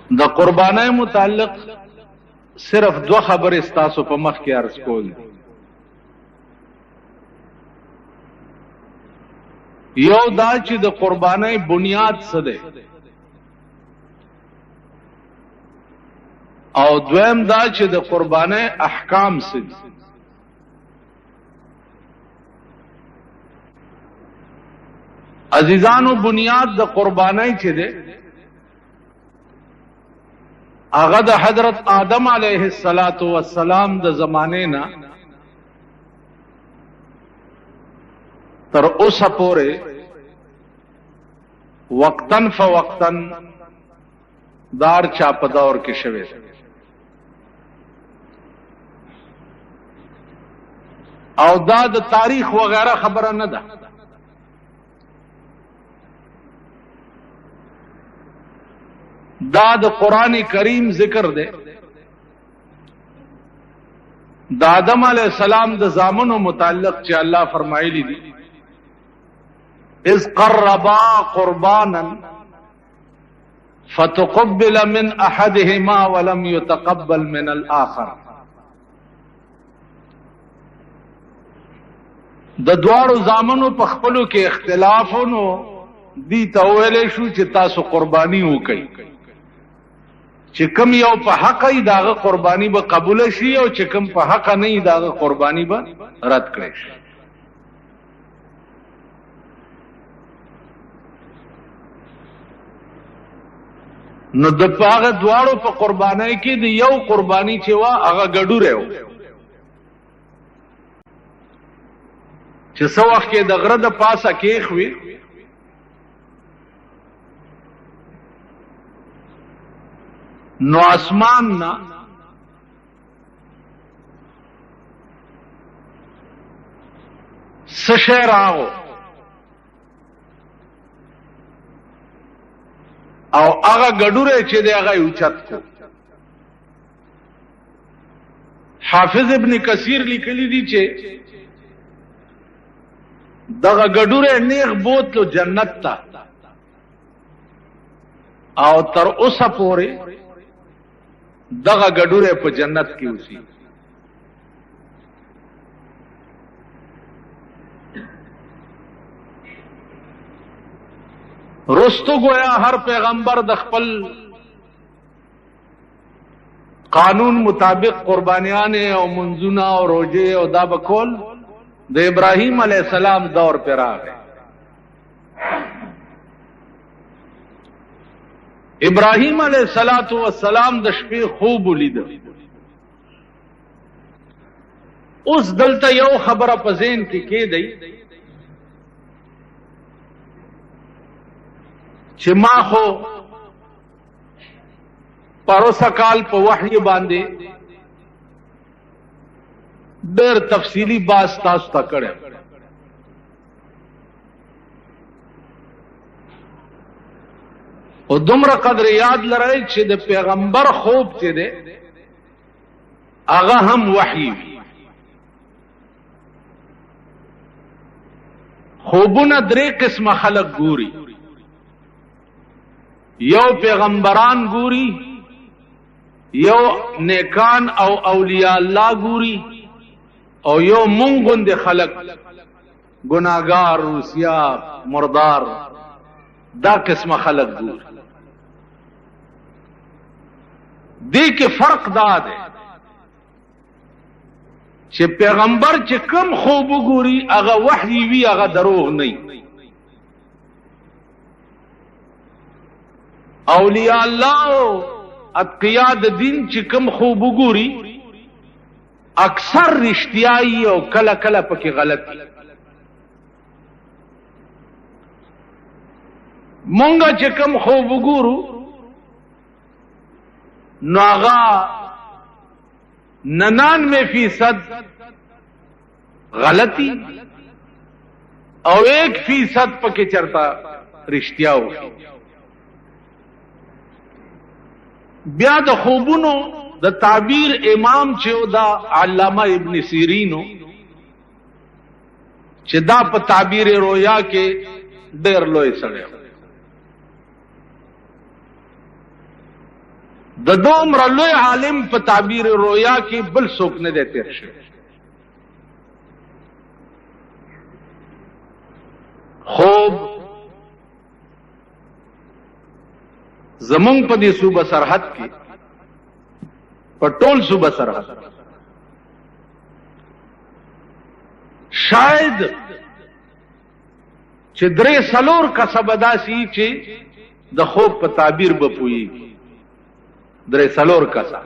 د قربانای متعلق صرف دو خبر استاسو په مخ کې عرض کول. یو دا چې د قربانای بنیاد څه دی، او دویم دا چې د قربانای احکام څه دي. عزیزانو، بنیاد د قربانای چې دی هغه د حضرت آدم علیه السلام د زمانه نه تر اوسه پورې وقتن فوقتن دار چا په دور کې شوی. او دا د تاریخ وغیرہ خبره نه ده، دا د قرآن کریم ذکر ده. د آدم علیہ السلام د زامنو متعلق چې الله فرمایلی دي اذ قربا قربانا فتقبل من احدهما ولم يتقبل من الاخر. د دوارو زامنو په خپلو کې اختلافونو دي ته ویلې شو چې تاسو قرباني وکړئ، چې کم یو په حق ای داغه قربانی به قبول شي او چې کم په حق نه ای داغه قربانی به رد کړي شي. نو د پاغه دواړو په قربانای کې د یو قربانی چې وا هغه ګډوره و چې څو وخت کې د غره د پاسه کې خوي نو اسمان نا سشیر آغو او آغا گڑوره چه ده آغا اوچت کو. حافظ ابن کثیر لیکلی دی چه دغه گڑوره نیغ بوتلو جنت تا او تر اوسه پورې دغه گډوره په جنت کې اوسي. رستو گویا هر پیغمبر د خپل قانون مطابق قربانیان او منځونه او روزه او دا بکول د ابراهیم علیه السلام دور پر راغی. ابراهیم علیہ السلام د شپې خوب ولید. اوس دلته یو خبره په ذهن کې کېدی چې ما خو پروسه کال په وحی باندې ډېر تفصیلی باز تاسو ته کړم، او دومره قدر یاد لرئ چې د پیغمبر خوب چې دی هغه هم وحی وي. خوبونه درې قسمه خلق ګوري، یو پیغمبران ګوري، یو نیکان او اولیاء الله ګوري، او یو مونږ غوندې خلق ګناهګار روسیا مردار دا قسمه خلق ګوري. دې کې فرق دا دی چې پیغمبر چې کم خوب وګوري هغه وحی وی، هغه دروغ نه. اولیاء الله اتقیا د دین چې کم خوب وګوري اکثر رښتیايي او کله کله پکې غلطي. مونږه چې کم خوب وګورو نو هغه 99% غلطی او 1% پکې چرتا رښتیا وي. بیا د خوبونو د تعبیر امام چې دا علامه ابن سیرینو چې دا په تعبیر رویا کې ډېر لوی سره د دومره لوی عالم په تعبیر رویا کې بل څوک نه دی تیر شوی. خوب زمونږ په دې صوبه سرحد کې په ټول صوبه سرحد شاید چې 3-4 کسبه داسي چې د خوب په تعبیر به پوهیږي. 3-4 کسه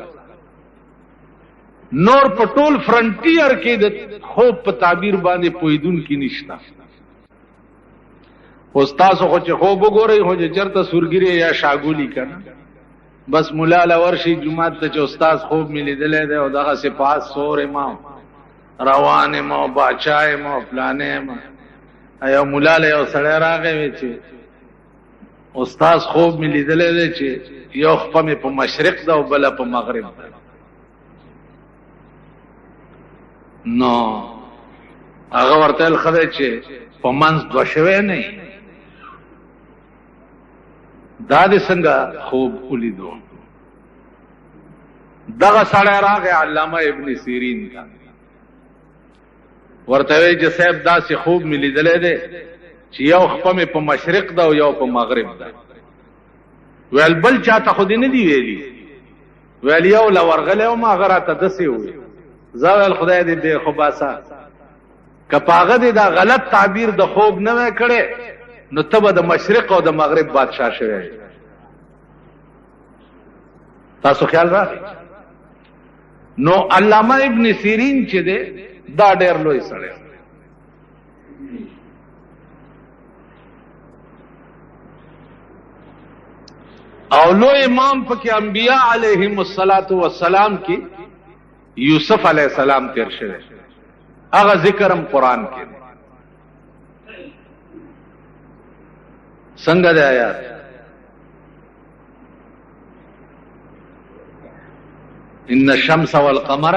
نور په ټول فرنټیر کې د خوب په تعبیر باندې پوهیدونکي نشته. استاد خو چې خوب وګورئ خو چې چرته سورګری یا شاګولی کنه بس مولا لورشي جمعه ته چې استاد خوب ملي دلې ده او دغه سپاس سور امام روان ما باچای ما پلانې ما ایو مولا له یو سړی راغی چې استاد خوب ملي دلې ده چې یو خپل په مشرق ده او بل په مغرب ده. نو هغه ورته خدای چې په منځ دوه شوی نه دا دې څنګه خوب ولیدو. دغه سړی راغی علامه ابن سیرین ته ورته وی چې صاحب داسې خوب مې لیدلی دی چې یو خپه مې په مشرق ده او یو په مغرب ده. ویل بل چاته خو دې نه دی ویلي؟ ویل یو له ورغلی وم هغه راته داسې وویل. زه ویل خدای دې بې خو باسه که په هغه دې دا غلط تعبیر د خوب نه وی کړی نو ته به د مشرق او د مغرب بادشاه شوی. تاسو خیال راغی؟ نو علامه ابن سیرین چې دی دا ډېر لوی سړی او لوی امام پکې انبیاء علیهم السلام کې یوسف علیہ السلام تیر شوی. هغه ذکرم قرآن کې څنګه دی آیات؟ ان الشمس والقمر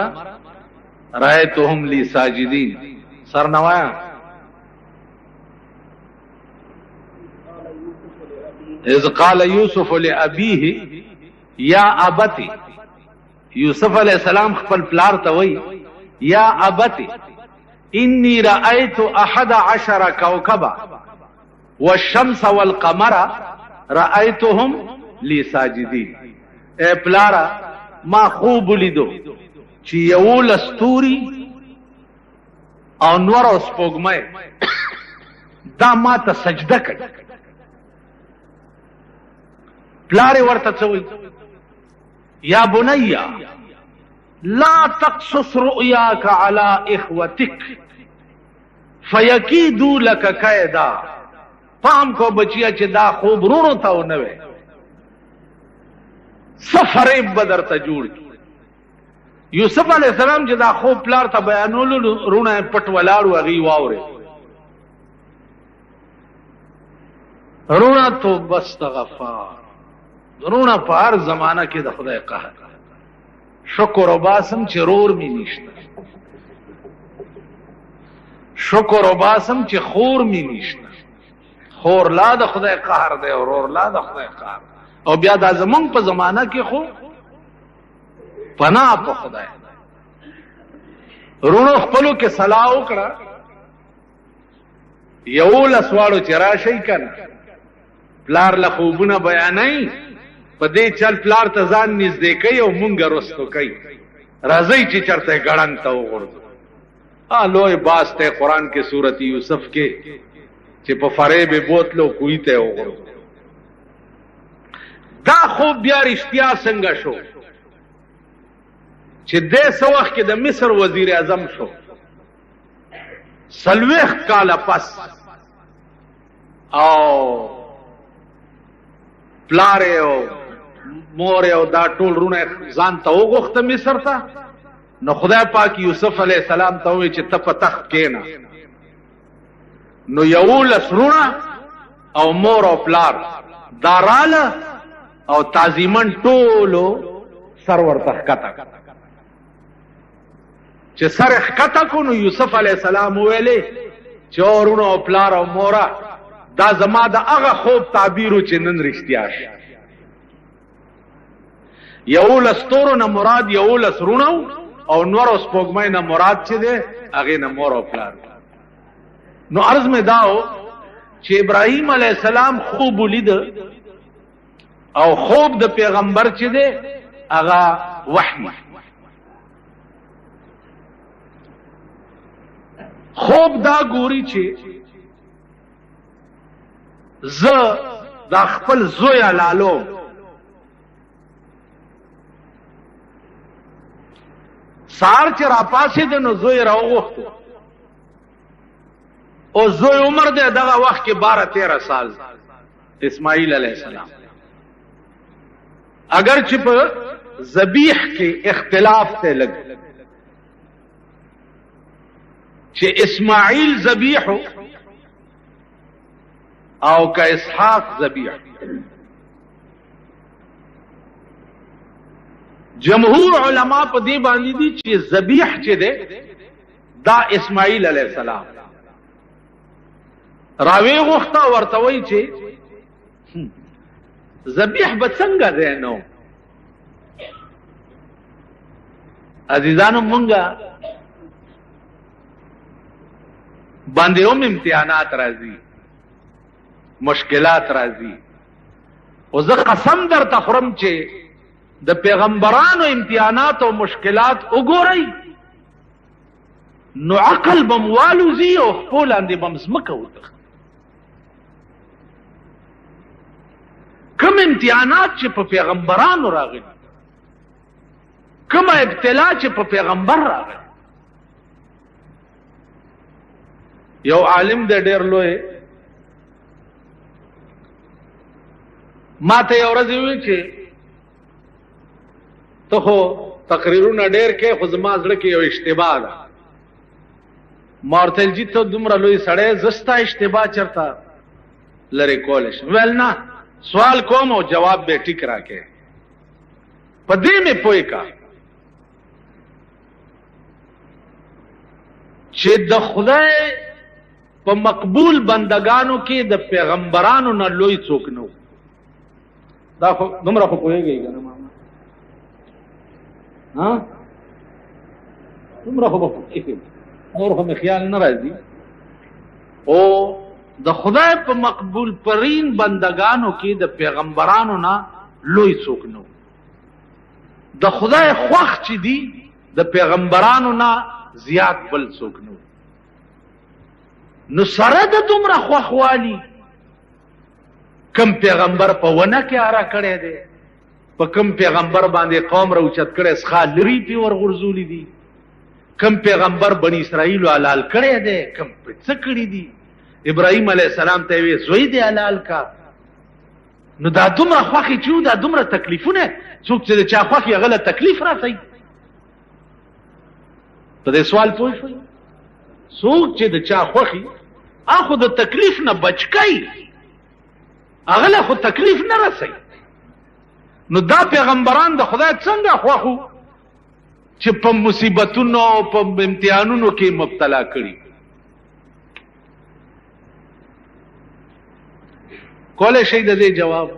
رأيتهم لي ساجدين. سر نوایا اذ قال يوسف لأبيه يا ابتي. یوسف علیہ السلام خپل پلار ته وای یا ابتي اني رأيت 11 كوكبا والشمس والقمر رأيتهم لي ساجدين. اے پلارا ما خوب لیدو چې یو لستوري او نور او سپوږمۍ دا ما ته سجده کوي. پلار ورته څه وایي؟ یا بنیا لا تقصص رؤياك على اخوتك فيكيدوا لك كيدا. پام کو بچیا چې دا خوب رونو ته نه وي سفریب بدر ته جوړ کی. یوسف علیہ السلام چې دا خوب پلار ته بیانولو رونه پټ ولاړو هغه واوري رونه تو بستغفار رونه په هر زمانہ کې د خدای قهر. شکر او باسم چې رور می نشته، شکر او باسم چې خور می نشته. خور لا د خدای قهر دی او رور لا د خدای قهر. او بیا د زمون په زمانہ کې خو پناه په خدای. رونو خپلو کې صلاح وکړه یو لسوالو چې راشي کنه پلار له خوبونه بیانای په دې چل پلار ته ځان نږدې کوي او مونږ رستو کوي راځي چې چرته ګړنګ ته وګورځو. لوی باس ته قرآن کې سورت یوسف کې چې په فریب بوتلو کوی ته وګورځو. دا خوب بیا رښتیا څنګه شو چې دې سوخ کې د مصر وزیر اعظم شو 40 کاله پس او پلار او مور او دا ټول رونه ځان ته وغوښته مصر ته. نو خدای پاک یوسف علیہ السلام ته وی چې ته په تخت کېنه. نو یو لسرونه او مور او پلار داراله او تعظیمن ټولو سرور تخکتا چې سر ښکته کو. نو یوسف علیہ السلام ویلې چې اورونو او پلار او مورا دا زما د هغه خوب تعبیرو چې نن رښتیا شي. یولس تورو نه مراد یولس رونو او نور او سپوږمۍ نه مراد چې دی هغې نه مور او پلار. نو عرض مې داو چې ابراهیم علیه السلام خوب ولید او خوب د پیغمبر چې دی هغه وحی. خوب دا ګوري چې زه دا خپل زوی لالو سار چې را پاسې د نو زوی راوغوښتو او زوی عمر دی دغه وخت کې 12-13 سال اسماعیل علیہ السلام. اگر چې په ذبیح کې اختلاف ته لګ چې اسماعیل ذبیح او که اسحاق ذبیح. جمهور علما په دې باندې دي چې ذبیح چې ده دا اسماعیل علیہ السلام راوی غوښته ورته وایي چې ذبیح به څنګه دی. نو عزیزانو مونږه باندې هم امتحانات راځي، مشکلات راځي، او زه قسم درته خورم چې د پیغمبرانو امتحانات او مشکلات وګورئ نو عقل بم والوزي او خپل اندې بم زمکه وته. کوم امتحانات چې په پیغمبرانو راغلي، کوم ابتلا چې په پیغمبر راغلي. یو عالم د ډېر لوی ما ته یو ورځ وی چې ته خو تقریرونه ډېر کې، خو زما زړه کې یو اشتباه ده. ما ورته ویل چې ته دومره لوی سړی زستا اشتباه چرته لرې کولی شم. ویل نه، سوال کوم او جواب به ټیک راکې. په دې مې پوه کا چې د خدای په مقبول بندگانو کې د پیغمبرانو نه لوی څوک نه و. دا خو دومره خو پوهېږئ که نه ماما؟ دومره خو به پوهېږئ، نور خو مې خیال نه راځي. او د خدای په مقبول پرین بندگانو کې د پیغمبرانو نه لوی څوک نه و. د خدای خوښ چې دي د پیغمبرانو نه زیات بل څوک نه و. نو سره د دومره خوښوالي کم پیغمبر په ونه کې اره کړی دی، په کم پیغمبر باندې قوم راوچت کړی څخه لري پې ورغورځولي دي، کم پیغمبر بني اسرائیلو حلال کړی دی، کم په څه کړي دي. ابراهیم علیه السلام ته یې وې زوی دې حلال کا. نو دا دومره خوښې چې دا دومره تکلیفونه، څوک چې د چا خوښ یې هغه له تکلیف راسئ. په دې سوال پوه شوئ؟ څوک چې د چا خوښي هغه د تکلیف نه بچ کوي، هغه له خو تکلیف نه رسئ. نو دا پیغمبران د خدای څنګه خوښو چې په مصیبتونو او په امتحانونو کې مبتلا کړي. کولی شئ د دې جواب؟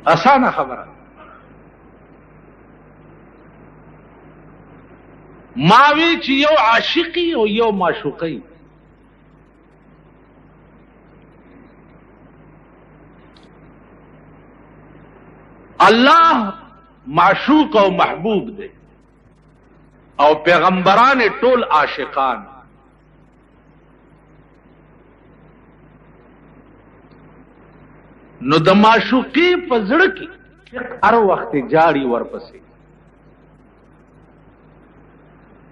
اسانه خبره. ماوی چې یو عاشقی او یو معشوقی. الله معشوق او محبوب دی او پیغمبران ټول عاشقان. نو د معشوقی په زړه کې هر وخت جاری ورپسې.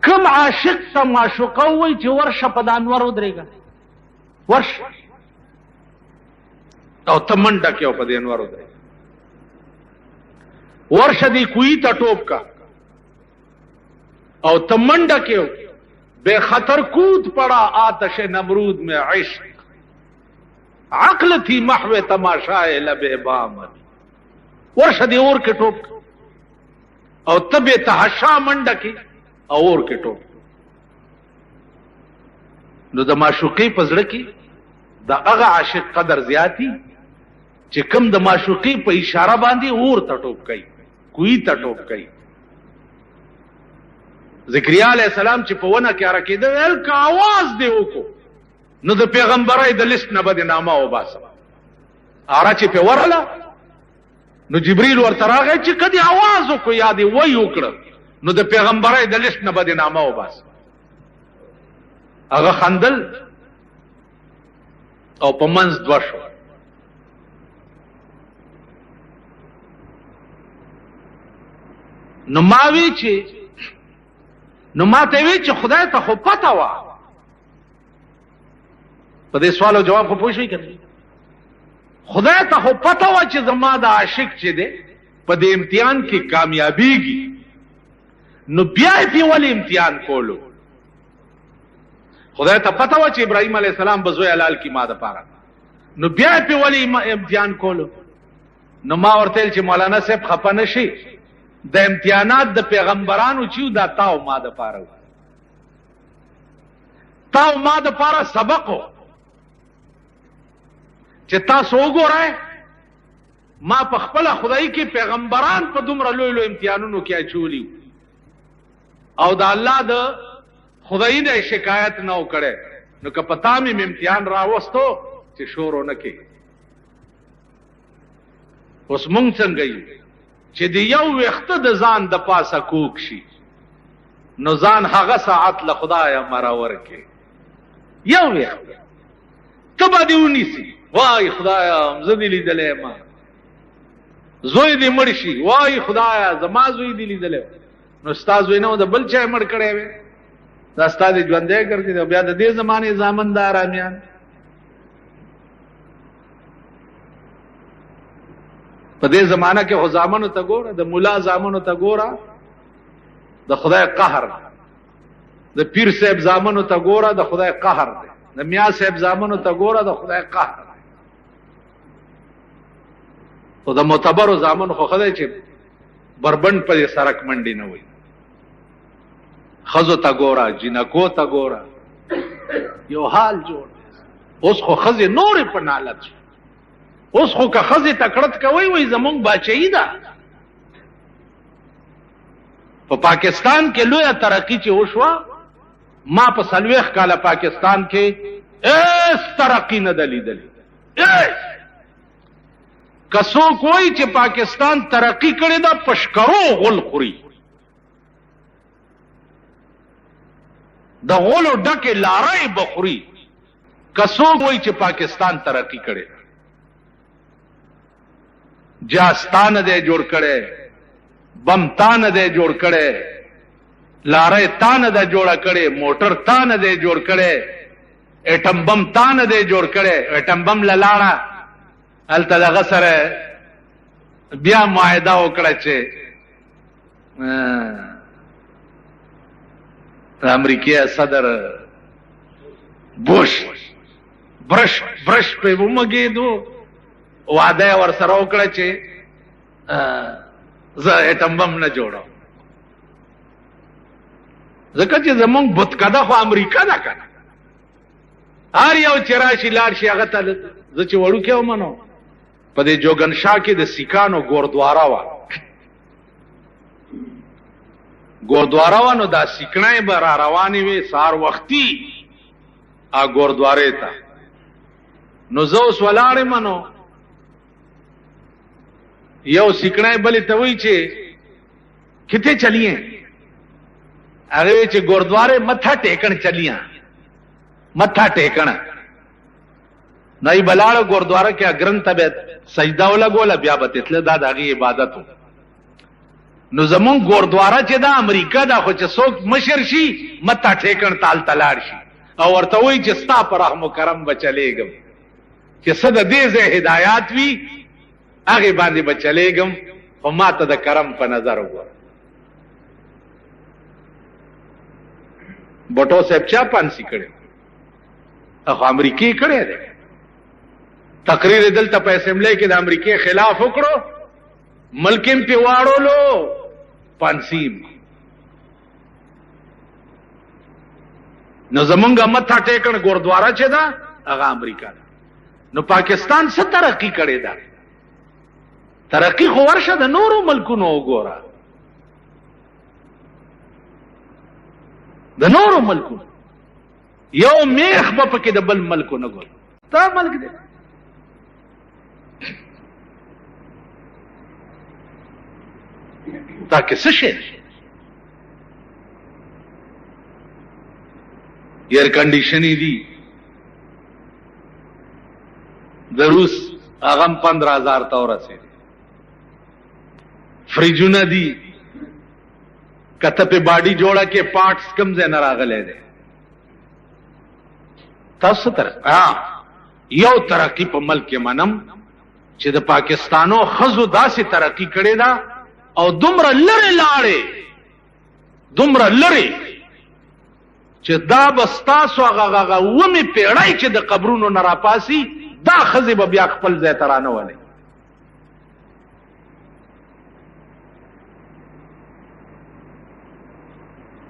کم عاشق ته معشوقه وایي چې ورشه په د انور ودرېږه، ورشه او ته منډه کې او په د انور ودرېږه، ورشه دې کوی ته ټوپ کا او ته منډه کې بے خطر کود پڑا آتش نمرود میں عشق، عقل تھی محو تماشائے لب بامد. ورشه دې اور کې ټوپ او ته بے تحشا منډه کې اور کې ټوپ. نو د معشوقې په زړه کې د هغه عاشق قدر زیاتی چې کم د معشوقې په اشاره باندې اور ته ټوپ کوي، کوی ته ټوپ کوي. زکریا علیہ السلام چې په ونه کې راکېده ویل که आवाज دی وکړو نو د پیغمبرای د لیست نه به نامه وباسم. اره چې په ورله نو جبرئیل ورته راغی چې کدی आवाज وکړو یا دی وای وکړه نو د پیغمبرای د لیست نه به نامه وباسم. هغه خندل او په منځ دوه شو. نو ما ته وی چې خدای ته خو پته وه. په دې سوال او جواب خو پوه شوي که نه؟ خدای ته خو پته وه چې زما د عاشق چې دی په دې امتحان کې کامیابیږي، نو بیا یې پې ولې امتحان کولو؟ خدای ته پته وه چې ابراهیم علیه السلام به زوی حلال کړي ما دپاره، نو بیا یې پې ولې امتحان کولو؟ نو ما ورته ویل چې مولانا صاحب خفه نه شي، د امتحانات د پیغمبرانو چې دا تا او ما دپاره و، تا او ما دپاره سبق و چې تاسو وګورئ ما په خپله خدای کې پیغمبران په دومره لوی لوی امتحانونو کې اچولي او د الله د خدای نه شکایت نه وکړی، نو که په تا مې امتحان راوستو چې شور ونه کې. اوس مونږ څنګه یو چې د یو ویښته د ځان د پاسه کوک شي نو ځان هغه ساعت له خدایه مرور کې. یو ویښته ته به دې ونیسي وای خدایا زه دې لیدلی ما، زوی دې مړ شي وای خدایا زما زوی دې لیدلی، نو ستا زوی نه و د بل چا یې مړ کړی وی، دا ستا دې ژوندی ګرځېدی. بیا د دې زمانې زامن د آرامیان په دې زمانه کې خو زامنو ته ګوره، د ملا زامنو ته ګوره د خدای قهر، د پیر صاحب زامنو ته ګوره د خدای قهر دی، د میا صاحب زامنو ته ګوره د خدای قهر دی. خو د معتبرو زامنو خو خدای چې بربند په سرک منډي نه وي. ښځو ته ګوره، جنکو ته ګوره، یو حال جوړ. اوس خو ښځې نورې په نالت شو، اوس خو که ښځې تکړت کوي وایي زمونږ باچهي ده. په پاکستان کې لویه ترقي چې وشوه، ما په 40 کاله پاکستان کې هیڅ ترقي نه ده لیدلې. که څوک وایي چې پاکستان ترقي کړې ده پشکرو غل خوري، د غلو ډکې لارۍ به خوري. که څوک وایي چې پاکستان ترقي کړې ده، جاستان دے جوڑ کڑے، بم تان دے جوڑ کڑے، لارے تان دے جوڑا کڑے، موٹر تان دے جوڑ کڑے، ایٹم بم تان دے جوڑ کڑے. ایٹم بم للاڑا التا دغه سره بیا معاهده وکړه چې امریکای صدر بوش برش په ومګېدو، وعده ور سره وکړه چې زه ایټم بم نه جوړم، ځکه چې زمونږ بتکده خو امریکا ده که نه. هر یو چې راشي لاړ شي هغه ته زه چې وړوکی ومنو په دې جوګنشاه کې د سیکانو ګوردواره وه، ګوردواره وه، نو دا سیکڼۍ به را روانې وې سهار وختي ګوردوارې ته. نو زه اوس ولاړې منو، یو سیکڼۍ بلې ته وایي چې کتنے چلیے؟ هغه وایي چې ګوردوارې متھا ټیکن چلیاں، متھا ټیکن. نه یې بلاړه ګوردواره کې اګرن ته به سجده ولګوله، بیا به تتله، دا د هغې عبادت و. نو زمونږ ګوردواره چې دا امریکا ده، خو چې څوک مشر شي متھا ټیکن تال ته لاړ شي او ورته وایي چې ستا په رحم و کرم به چلیږم، چې څه د دې ځای هدایات وي هغې باندې به چلیږم، خو ما ته د کرم په نظر وګوره. بټو صاحب چا پانسي کړی؟ خو امریکې کړی دی. تقریر دلته په اسمبلی کې د امریکې خلاف وکړو، ملکم پې واړولو، پانسیم. نو زمونږ مته ټیکن ګوردواره چې ده هغه امریکا ده. نو پاکستان څه ترقی کړې ده؟ ترقی خو ورشه د نورو ملکونو وګوره، د نورو ملکونو یو میخ به پکې د بل ملکو نه ګور. دا ملک دی دا کې څه شی ایئر کنډیشنې دي د روس هغه 15,000 ته ورسېدي، فریجونه دي کته په باډي جوړه کې پارټس کم ځای نه راغلی دی. تاسو تر یو ترقی په ملک کې منم چې د پاکستانو خزو داسې ترقی کړې ده او دومره لرې لاړې، دومره لرې چې دا به ستاسو هغه ومې پیړۍ چې د قبرونو نه راپاسي دا ښځې به بیا خپل ځای ته رانه ولې.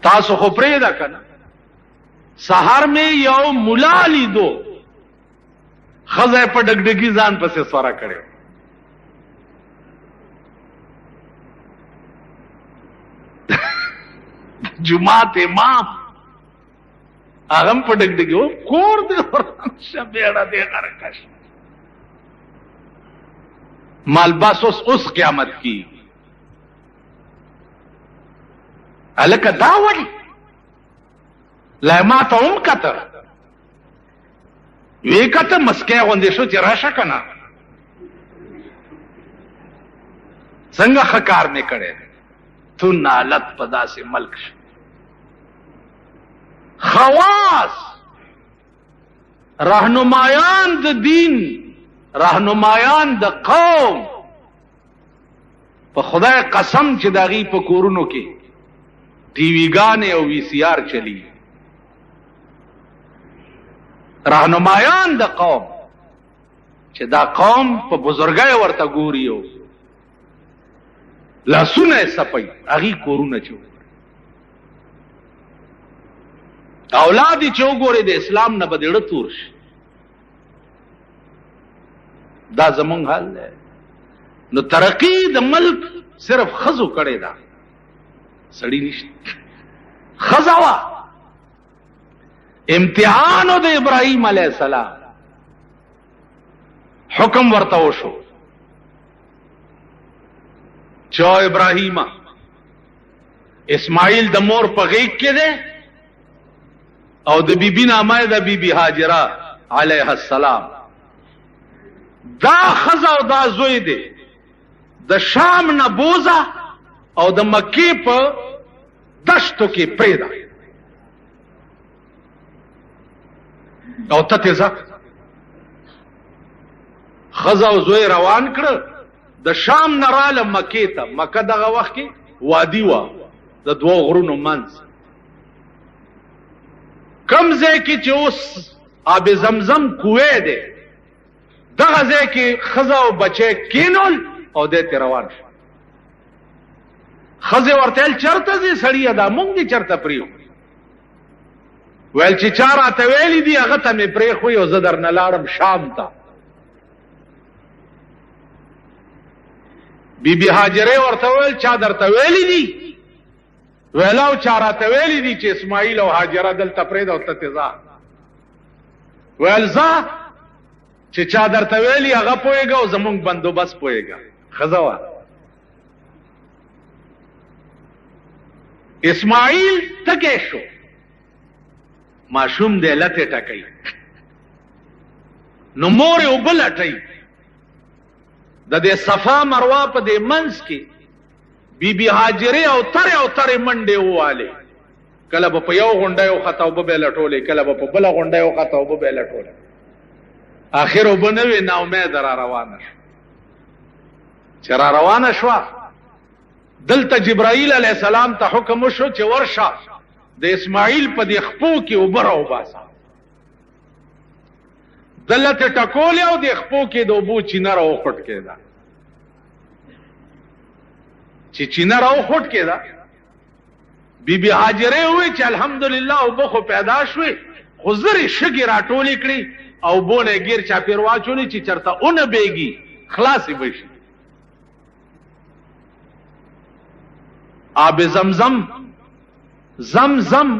تاسو خو پرېږده که نه، سهار مې یو ملا لیدو ښځه یې په ډګډګي ځان پسې سوره کړې، جماعت امام هغه هم په ډګډګي و، کور دې ورشه بیړه دې غرقه شه. مالباس اوس قیامت کی هلکه دا ولې لا ما ته هم کته وی کته مسکی غوندې شو چې راشه که نه څنګه ښه کار مې کړی تو نالت په داسې ملک شو. خواص رهنمایان د دین، رهنمایان د قوم، په خدای قسم چې د هغې په کورونو کې ټي وي ګانې او وي سي آر چلی، رهنمایان د قوم چې دا قوم په بزرګۍ ورته ګوري او لاسونه یې سپی، هغې کورونه چې اولاد یې چې وګورې د اسلام نه به د زړه تور شي. دا زمونږ حال دی. نو ترقی د ملک صرف ښځو کړې ده، سړي نشته. ښځه وه امتحانو د ابراهیم علیه السلام، حکم ورته وشو چې ابراهیمه اسماعیل د مور په غیږ کې دی او د بیبي نامه د بیبي هاجره علیه السلام. دا ښځه او دا زوی دی د شام نه بوزه او د مکې په دشتو کې پرېږده او ته تې ځه. ښځه او زوی روان کړه، د شام نه راله مکې ته. مکه دغه وخت کې وادي وه د دوو غرونو منځ، کم ځای کې چې اوس آب زمزم کوې دی دغه ځای کې ښځه او بچی کینول او دی ترې روان شو. ښځې ورته ویل چېرته ځې سړیه دا مونږ دې چېرته پرېښو؟ ویل چې چا راته ویلي دي هغه ته مې پرېښوي او زه درنه لاړم شام ته. بیبي هاجرې ورته ویل چا درته ویلي دي؟ ویل او چا راته ویلي دي چې اسماعیل او هاجره دلته پرېږده او ته تې ځه. ویل ځه چې چا درته ویلي هغه پوهېږه او زمونږ بندوبست پوهېږه. ښځه وه. اسماعیل تږی شو، ماشوم دی لتې ټکوي، نو مور یې اوبه لټوي. د دې صفا مروه په دې منځ کې بیبي هاجرې او ترې منډې ووالې، کله به په یو غونډۍ وخته اوبه به یې لټولې، کله به په بله غونډۍ وخته اوبه به یې لټولې. آخر اوبه نه وې، ناامیده را روانه شوه. چې را روانه شوه دلته جبرائیل علیه السلام ته حکم وشو چې ورشه د اسماعیل په دې خپو کې اوبه راوباسه. دلته ټکولې او د خپو کې د اوبو چینه راوخوټ کېده. چې چینه راوخوټ کېده بی بی هاجره وی چې الحمدلله او بخو پیدا شوي خو زری شګي راټولې کړي او بونه غیر چاپیر واچولې چې چرته اون بیږي خلاصي بشي. آب زمزم زمزم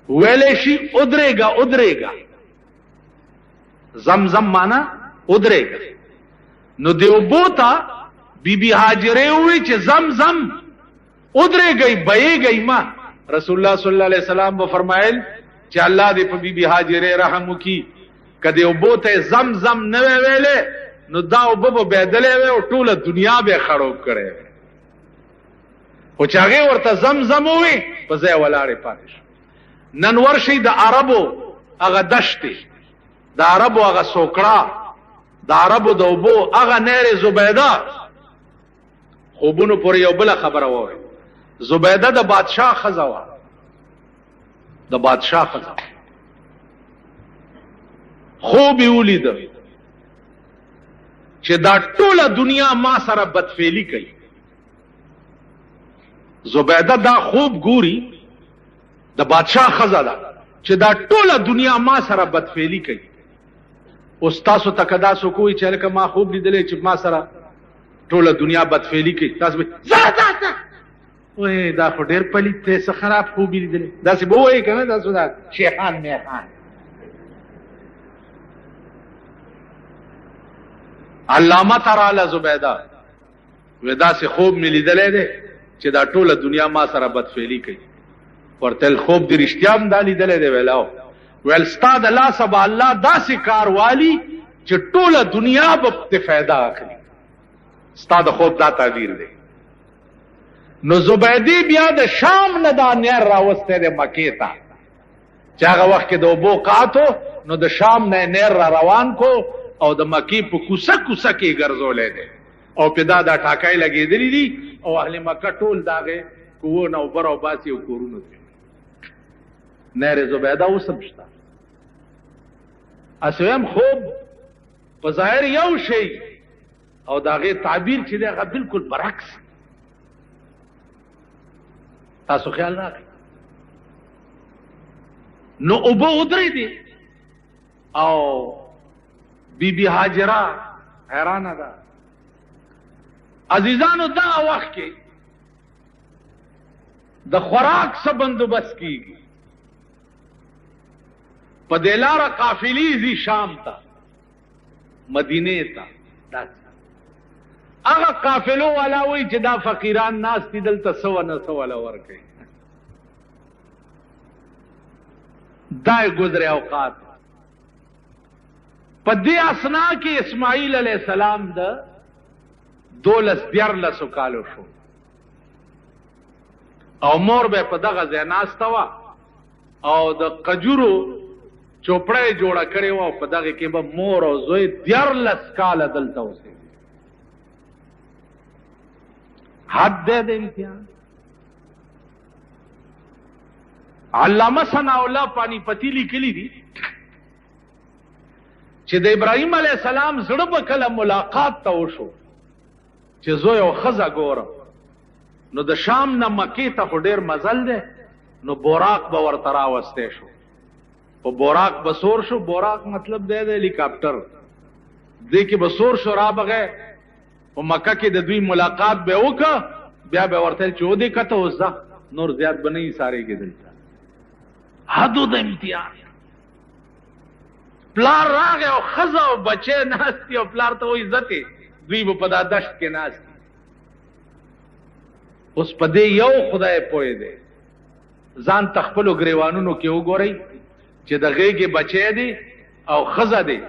ویلې شي ادرېګا زمزم معنا ادرېګا. نو دیو بوتا بی بی هاجره وی چې زمزم ادرېګي بېګي ما رسول الله صلی الله علیه وسلم به فرمایل چې الله دې په بی بی هاجره رحم وکي کدی او بوته زمزم نه ویلې نو دا او بو بدلې و او ټوله دنیا به خړوب کړي او چې هغه ورته زمزم وي په ځای ولاړې پاتې. نن ورشي د عربو هغه دشتي د عربو هغه سوکړه د عربو د اوبو هغه نهر زبیده خوبونو پورې یو بل خبره وای. زبیده د بادشاہ خزا وا د بادشاہ خزا خوب ولید چې دا ټوله دنیا ما سره بدفعلی کوي. زبیده دا خوب ګوري د بادشاہ خزا دا چې دا ټوله دنیا ما سره بدفعلی کوي. اوس تاسو تکدا سو کوی چې لکه ما خوب لیدلې چې ما سره ټوله دنیا بدفعلی کوي تاسو به وای دا خو ډیر پلیت ته څه خراب خوب لیدلې داسې به وای کنه تاسو دا شیخان میخان. علامه تعالی زبیده ودا سے خوب مې لیدلې ده چې دا ټوله دنیا ما سره بدفعلی کوي. ورته خوب دې رښتیا هم دا لیدلې ده ویلاو ویل استاد الله سبا الله داسې کار والی چې ټوله دنیا به فائدہ اخلي. استاد خوب دا تعبیر دی. نو زبیدی بیا د شام نه دا نیر راوسته د مکې ته چې هغه وخت کې د اوبو قاتو نو د شام نه نیر را روان کو او د مکې په کوڅه کوڅه کې ګرځولې دی او په دا ټاکای لګېدلې دي او اهل مکه ټول داغه کوو نو برو باسي او کورونو نیر زبیده اوسم شته. اسویم خوب په ظاهر یو شی او داغه تعبیر چې دغه بالکل برعکس. تاسو خیال راغی نو اوبو ودرې دي او بی بی هاجره حیرانه ده. عزیزانو دا وخت کې د خوراک څه بندوبست کیږي. په دلاره قافلې زی شام ته مدینه ته هغه قافلو والا وی چې دا فقیران ناس دي دلته سو نه سو ولا ورکي دای گزره اوقات. په دې اسنا کې اسماعیل علیہ السلام د 12 کالو شو او مور به په دغه ځای ناسته وه او د قجورو چوپړی جوړه کړې وه او په دغه کې به مور او زوی 14 کاله دلته اوسېږي. حد دے د امتحان. علامه ثناء الله پانی پتی لیکلی دي چې د ابراهیم علیه السلام زړه به کله ملاقات ته وشو چې زوی او ښځه ګورم نو د شام نه مکې ته خو ډېر مزل دی نو بوراق به ورته راوستی شو. په بوراق به سور شو. بوراق مطلب دی د هلیکاپټر دې کې به سور شو را بغې په مکه کې د دوی ملاقات به وکړه بیا به ورته چې ودې کته اوس ځه نور زیات به نه ایسارېږي دلته. حدو د امتحان. پلار راغی او ښځه او بچی ناست دي او پلار ته وایي ځتې دوی به په دا دشت کې ناست دي. اوس په دې یو خدای پوه دی. ځان ته خپلو ګریوانونو کې وګورئ چې د غېږې بچی دی او ښځه دی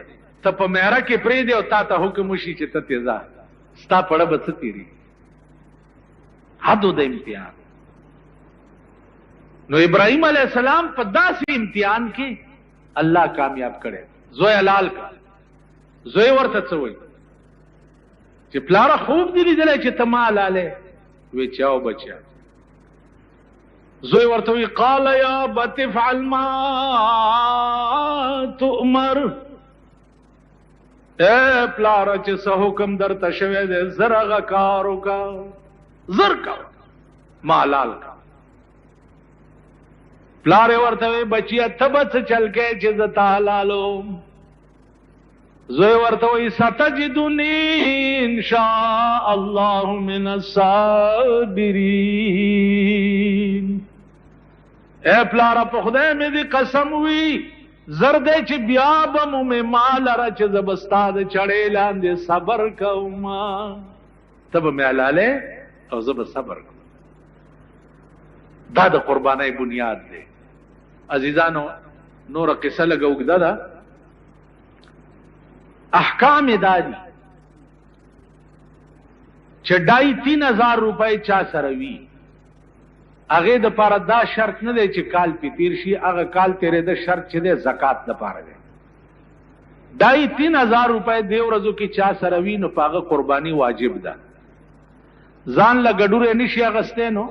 ته په میره کې پرېږدې او تا ته حکم وشي چې ته تې ځه ستا پړه به څه تېري. حدو د امتحان. نو ابراهیم علیہ السلام په داسې امتحان کې الله کامیاب کړي. زوی حلال کړ. زوی ورته څه وایي چې پلاره خوب دې لیدلی چې ته ما حلالې وی چې او بچیا. زوی ورته وی قال یا ابت افعل ما تؤمر. اے پلاره چې څه حکم درته شوی دی زر هغه کار وکړه زر کوه. ما حلال کا. پلار ورته بچیا تبت چل کې چې زتا حلالو. زوی ورته وی ستجدنی ان شاء الله من الصابرین. اے پلار په خدای مې دې قسم وی زرد چې بیا به مې مال را چې زبستا د چړې لاندې صبر کوم تب مې حلاله او زب صبر کوم. دا د قربانۍ بنیاد دی. عزیزانو نور قصه لګو دا احکام دادی چې 2,500 روپۍ چا سره وی هغه د پاره دا شرط نه دی چې کال پی تیر شي. هغه کال تیرې د شرط چې دی زکات د پاره دی. 2,500 روپۍ دی ورځو کې چا سره وی نو پاغه قرباني واجب ده. ځان له ګډوره نشي اغسته نو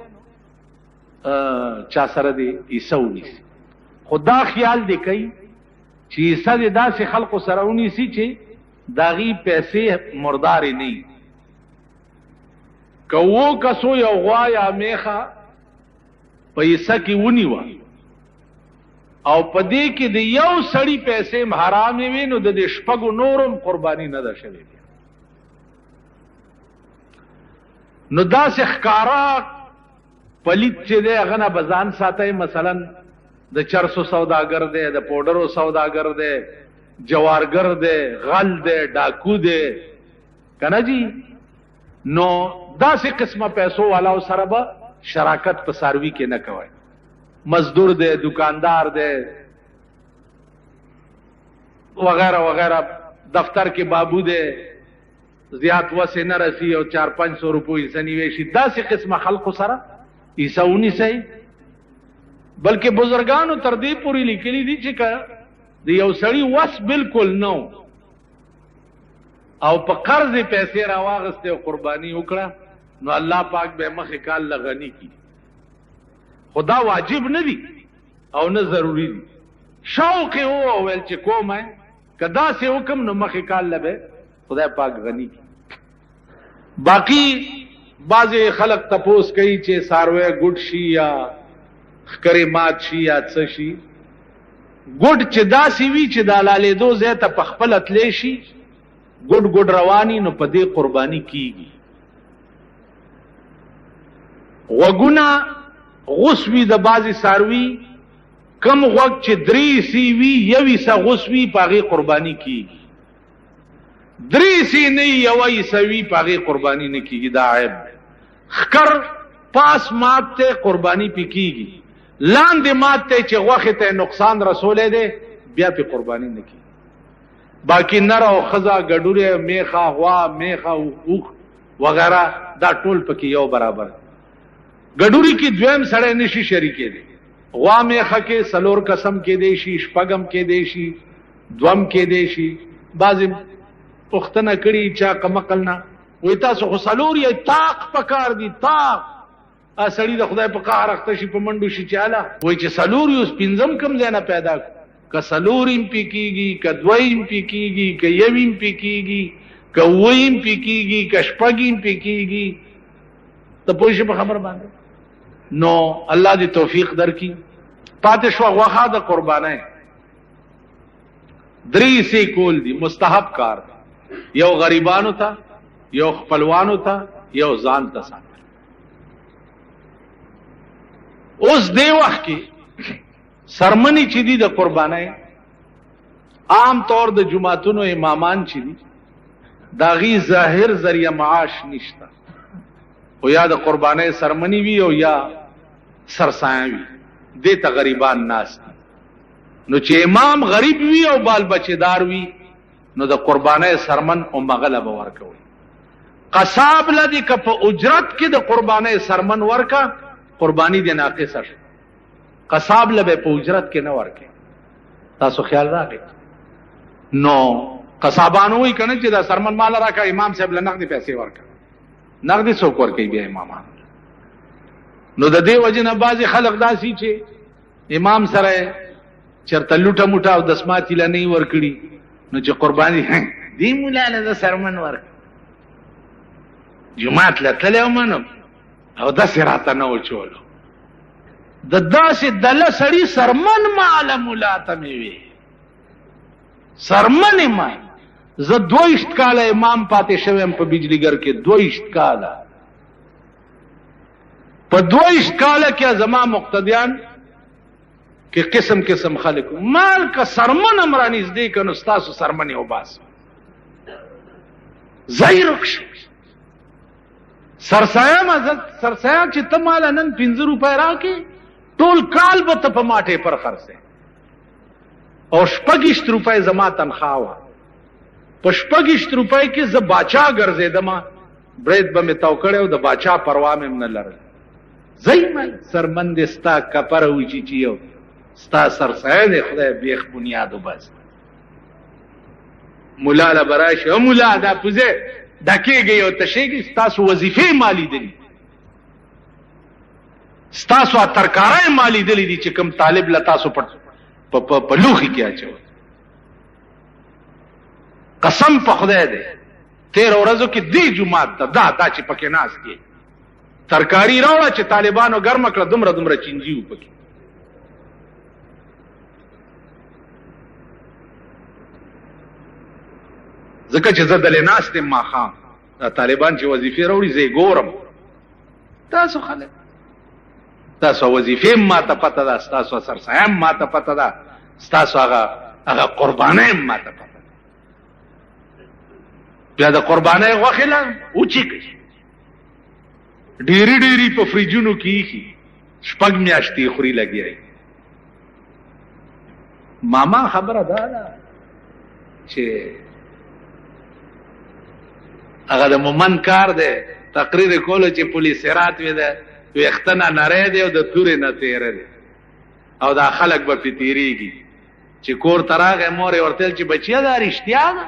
چا سره دی ایسونی. خدا خیال دی کوي چې ایسا دی داسې خلقو سره ونی سي چې داغي پیسې مردار نه. کوو کسو یو غوا یا میخه پیسہ کی ونی وا او پدې کې د یو سړی پیسې حرام وي نو د شپږو نورم قرباني نه ده شوی. نو دا ښکارا پلیت چې دی هغه نه بزان ساتي. مثلا د چرسو سوداګر دی, د پوډرو سوداګر دی, جوارګر دی, غل دی, ډاکو دی کنه جی. نو داسې قسمه پیسو والاو سره به شراکت په ساروی کې نه کوي. مزدور دی, دکاندار دی وغیرہ وغیرہ, دفتر کې بابو دی, زیات وسه نه رسی او 400-500 روپۍ سنیوي شي. داسې قسمه خلقو سره ایسونی سي. بلکې بزرګانو تر دې پوری لیکلي دي چې د یو سړی وس بالکل نو او په قرض پیسې راواغسته او قرباني وکړه نو الله پاک به مخې کال لغنی کی. خدا واجب نه دی او نه ضروری دی. شوق او ول چې کومه کدا سے حکم نو مخې کال لبه خدای پاک غنی کی. باقی بعض خلق تپوس کوي چې ساروی ګډ شي یا خکری مات شي یا څه شي. ګډ چې داسې وی چې د لالې دو زه ته پخپل اتلې شي ګډ ګډ رواني نو په دې قرباني کیږي. وګونه غسوی د بازي ساروی کم وخت چې 3 سی وی یوي سا غسوی پاغي قرباني کیږي. 3 سی نه یوي سوي پاغي قرباني نه کیږي. دا عیب. خکر پاس ماته قرباني پکېږي. لاندې ماته چې وخت ته نقصان رسولې ده بیا په قرباني نه کیږي. باقی نر او خزا ګډوره میخه غوا میخه اوخ وغیرہ دا ټول پکې یو برابر. ګډوري کې دویم سړی نشي شریکې دي. غوا میخه کې سلور قسم کې دی شي, شپږم کې دی شي, دوم کې دی شي. بعضی پختنه کړي چا کمقل نه وې تاسو خو سلور یې طاق پکار دي. طاق سړی د خدای په قهر اخته شي په منډو شي چاله وای چې سلور یو پنځم کم ځای نه پیدا ک سلوریم پکېږي ک دویم پکېږي ک یویم پکېږي ک ویم پکېږي ک شپږیم پکېږي. ته پوه شې په خبر باندې. نو الله دې توفیق درکړي. پاتې شو غوښه د قربانۍ 3 سي کول دي مستحب کار. یو غریبانو ته, یو خپلوانو ته, یو ځان ته ساتل. اوس دی وخت کې سرمنی چې دي د قربانۍ عام طور د جمعتونو امامان چې دي داغي ظاهر ذریعہ معاش نشته. او یا د قربانۍ سرمنی وی او یا سرسایه وی دې ته غریبان ناس دي. نو چې امام غریب وی او بال بچیدار وی نو د قربانۍ سرمن او مغلب ورکوي. قصاب لدی که په اجرت کې د قربانۍ سرمن ورکا قربانی دې ناقصه شو. قصاب لبه په اجرت کې نه ورکې. تاسو خیال راغی. نو قصابانو وی کنه چې دا سرمن مال راکا امام صاحب له نقدي پیسې ورکا. نقدي څوک ورکي بیا امامان. نو د دې وجه نه بعضي خلق داسي چې امام سره چرته لوټه موټه او دسماتی لنی ورکړي نو چې قرباني دې مولا له سرمن ورک جمعات له تلو منو او داسې راته نه و چولو. د داسې دله سړي سرمن معلم ولاته مې وي، سرمن ما. زه 22 کاله امام پاتې شویم په بجلیګر کې، 22 کاله. په 22 کاله کې زما مقتدیان کې قسم قسم خلک مال کا سرمن امرانی زدې کنو ستاسو سرمن او باس زایرخ سرسایا مزد سرسایا چې ته مال نن 15 روپۍ راکې ټول کال به ته په ماټې پر خرڅې او 26 روپۍ زما تنخواه وه. په 26 روپۍ کې زه باچا ګرځېدم، برید به مې تاو کړی او د باچا پروا مې نه لرل. زی سرمن دې ستا کپره وچیچي یو ستا سرسایه دی خدای بیخ بنیادو بس. ملا له براشي او ملا دا پوزه ډکېږي او تشېږي، ستاسو وظیفې مالی دي، ستاسو ترکارای مالی دي دي چې کوم طالب له تاسو په لوخي کې اچو. قسم په خدای دی 13 ورځو کې دی جمعات ته دا چې پکې ناس کې ترکاری راوړه چې طالبانو ګرم کړه، دومره چینجی و پکې. ځکه چې زه دلې ناست یم ماښام، دا طالبان چې وظیفې راوړي زه یې ګورم. تاسو خلک تاسو وظیفې ما ته پته ده، ستاسو سرسایه ما ته پته ده، ستاسو هغه قربانۍ ما ته پته ده. بیا د قربانۍ غوښې له اوچې کوي، ډېرې په فریجونو کې ایښي، 6 میاشتې خوري لګیا. ماما خبره دا ده چې هغه د مومن کار دی، تقریر کولو چې پولیس رات وي ده ویختنه نری دی او د تورې نه تیره دی او دا خلک به پې تیریږي. چې کور ته راغی مور یې ورته ویل چې بچیه دا رښتیا ده؟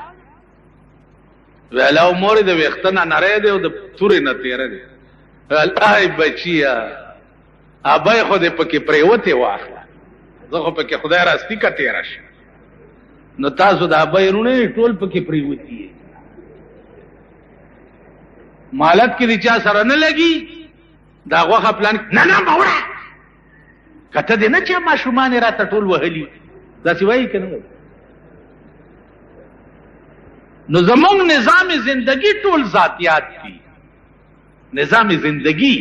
ویل او مور یې د ویښته نه نری دی او د تورې نه تیره دی. ویل ای بچیه ابی خو دې پکې پرېوتې واخله، زه خو پکې خدای راستي که تیره شم. نو تاسو د ابی وروڼه ټول پکې پرېوتي یې، مالت کې د چا سره نه لګي دا غوښه پلان نه موړه کته دې نه چې ماشومان یې راته ټول وهلي داسې وایي که نه وایي. نو زمونږ نظام زندگی ټول ذاتیات دي، نظام زندگی.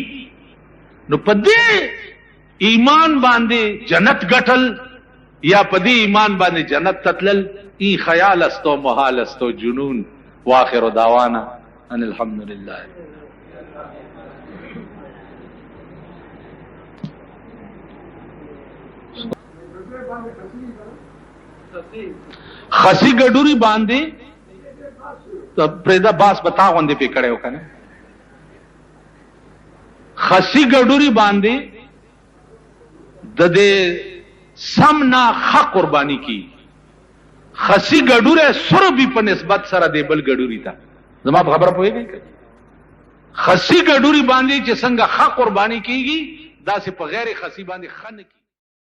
نو په دې ایمان باندې جنت ګټل یا په دې ایمان باندې جنت تتلل ای خیال است و محال است و جنون. واخر دعوانا ان الحمدللہ. خسی ګډوري باندې ته پرېدا باس بتا غوندې پې کړی و که نه. خسی ګډوري باندې د دې سم نه ښه قرباني کی. خسی ګډوری سربي په نسبت سره دی بل ګډوري ته. زما په خبره پوهېږئ که خسی ګډوري باندې چې څنګه ښه قرباني کېږي داسې په غیر خسی باندې ښه نه کېږي.